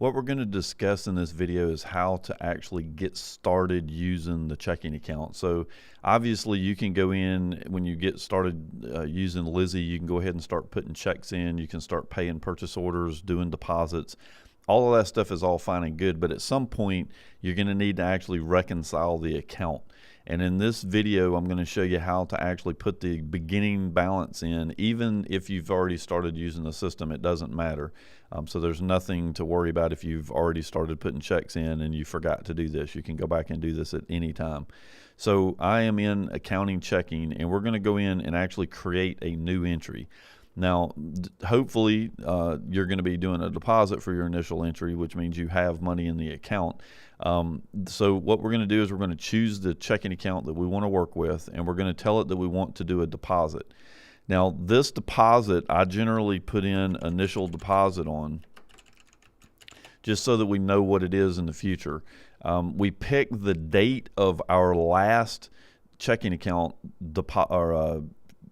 What we're going to discuss in this video is how to actually get started using the checking account. So obviously you can go in when you get started using Lizzy, you can go ahead and start putting checks in, you can start paying purchase orders, doing deposits. All of that stuff is all fine and good, but at some point you're going to need to actually reconcile the account. And in this video, I'm going to show you how to actually put the beginning balance in. Even if you've already started using the system, it doesn't matter. So there's nothing to worry about if you've already started putting checks in and you forgot to do this. You can go back and do this at any time. So I am in accounting checking, and we're going to go in and actually create a new entry. Now, hopefully you're going to be doing a deposit for your initial entry, which means you have money in the account. So what we're going to do is we're going to choose the checking account that we want to work with, and we're going to tell it that we want to do a deposit. Now, this deposit, I generally put in initial deposit on just so that we know what it is in the future. We pick the date of our last checking account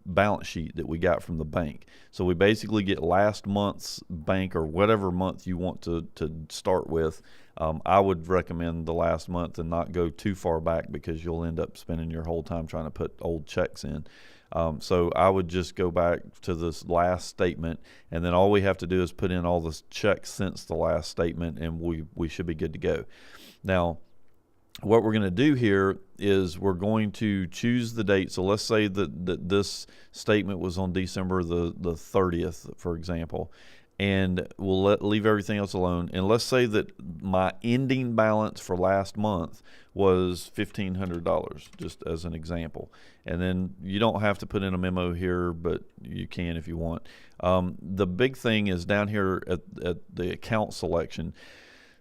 balance sheet that we got from the bank. So we basically get last month's bank, or whatever month you want to start with. I would recommend the last month and not go too far back, because you'll end up spending your whole time trying to put old checks in. So I would just go back to this last statement, and then all we have to do is put in all the checks since the last statement, and we should be good to go. Now, what we're going to do here is we're going to choose the date. So let's say that this statement was on December the 30th, for example, and we'll leave everything else alone. And let's say that my ending balance for last month was $1,500, just as an example. And then you don't have to put in a memo here, but you can if you want. The big thing is down here at the account selection.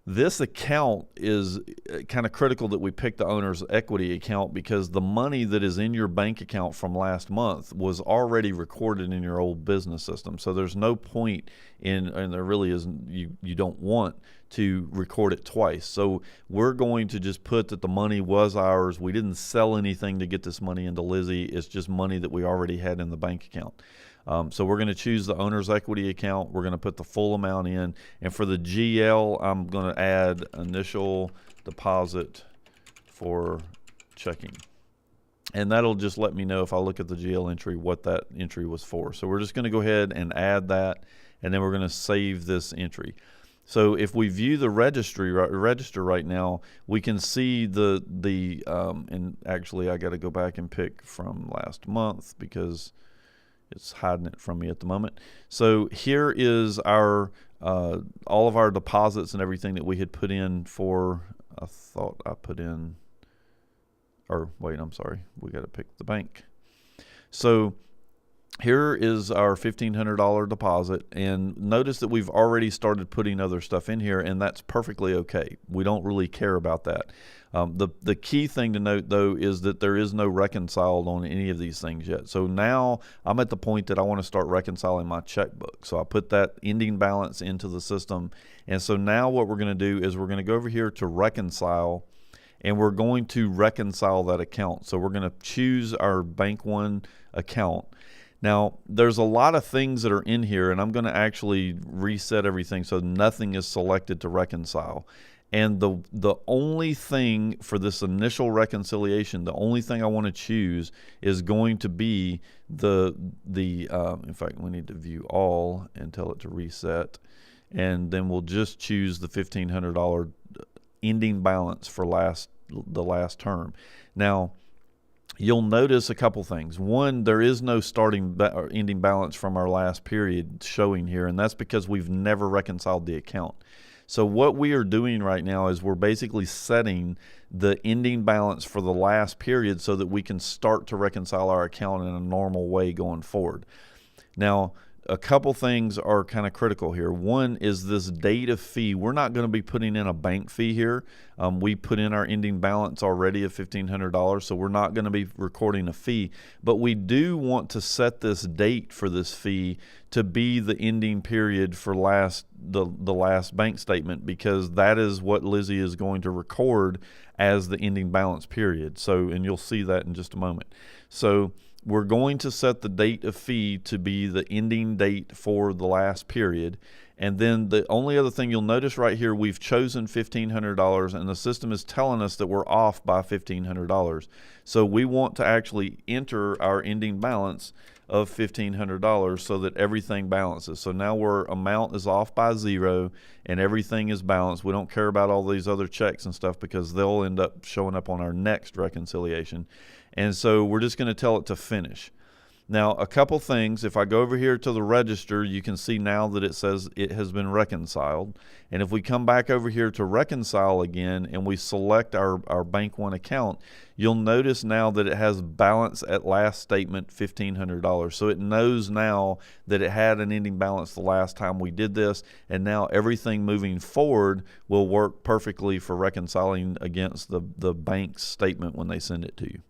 This account is kind of critical that we pick the owner's equity account, because the money that is in your bank account from last month was already recorded in your old business system. So there's no point in, and there really isn't, you don't want to record it twice. So we're going to just put that the money was ours. We didn't sell anything to get this money into Lizzy. It's just money that we already had in the bank account. So we're going to choose the owner's equity account. We're going to put the full amount in. And for the GL, I'm going to add initial deposit for checking. And that'll just let me know, if I look at the GL entry, what that entry was for. So we're just going to go ahead and add that, and then we're going to save this entry. So if we view the register right now, we can see and actually I got to go back and pick from last month, because it's hiding it from me at the moment. So here is our all of our deposits and everything that we had put in for. I thought I put in, or wait, I'm sorry, we got to pick the bank. So here is our $1,500 deposit, and notice that we've already started putting other stuff in here, and that's perfectly okay. We don't really care about that. The key thing to note, though, is that there is no reconciled on any of these things yet. So now I'm at the point that I want to start reconciling my checkbook. So I put that ending balance into the system, and so now what we're going to do is we're going to go over here to reconcile, and we're going to reconcile that account. So we're going to choose our Bank One account. Now, there's a lot of things that are in here, and I'm going to actually reset everything so nothing is selected to reconcile. And the only thing for this initial reconciliation, the only thing I want to choose is going to be in fact, we need to view all and tell it to reset. And then we'll just choose the $1,500 ending balance for the last term. Now, you'll notice a couple things. One, there is no starting or ending balance from our last period showing here, and that's because we've never reconciled the account. So what we are doing right now is we're basically setting the ending balance for the last period so that we can start to reconcile our account in a normal way going forward. Now, a couple things are kind of critical here. One is this date of fee. We're not going to be putting in a bank fee here. We put in our ending balance already of $1,500, so we're not going to be recording a fee. But we do want to set this date for this fee to be the ending period for the last bank statement, because that is what Lizzy is going to record as the ending balance period. So, and you'll see that in just a moment. So we're going to set the date of fee to be the ending date for the last period. And then the only other thing you'll notice right here, we've chosen $1,500, and the system is telling us that we're off by $1,500. So we want to actually enter our ending balance of $1,500 so that everything balances. So now our amount is off by 0 and everything is balanced. We don't care about all these other checks and stuff because they'll end up showing up on our next reconciliation. And so we're just going to tell it to finish. Now, a couple things. If I go over here to the register, you can see now that it says it has been reconciled. And if we come back over here to reconcile again and we select our Bank One account, you'll notice now that it has balance at last statement $1,500. So it knows now that it had an ending balance the last time we did this, and now everything moving forward will work perfectly for reconciling against the bank's statement when they send it to you.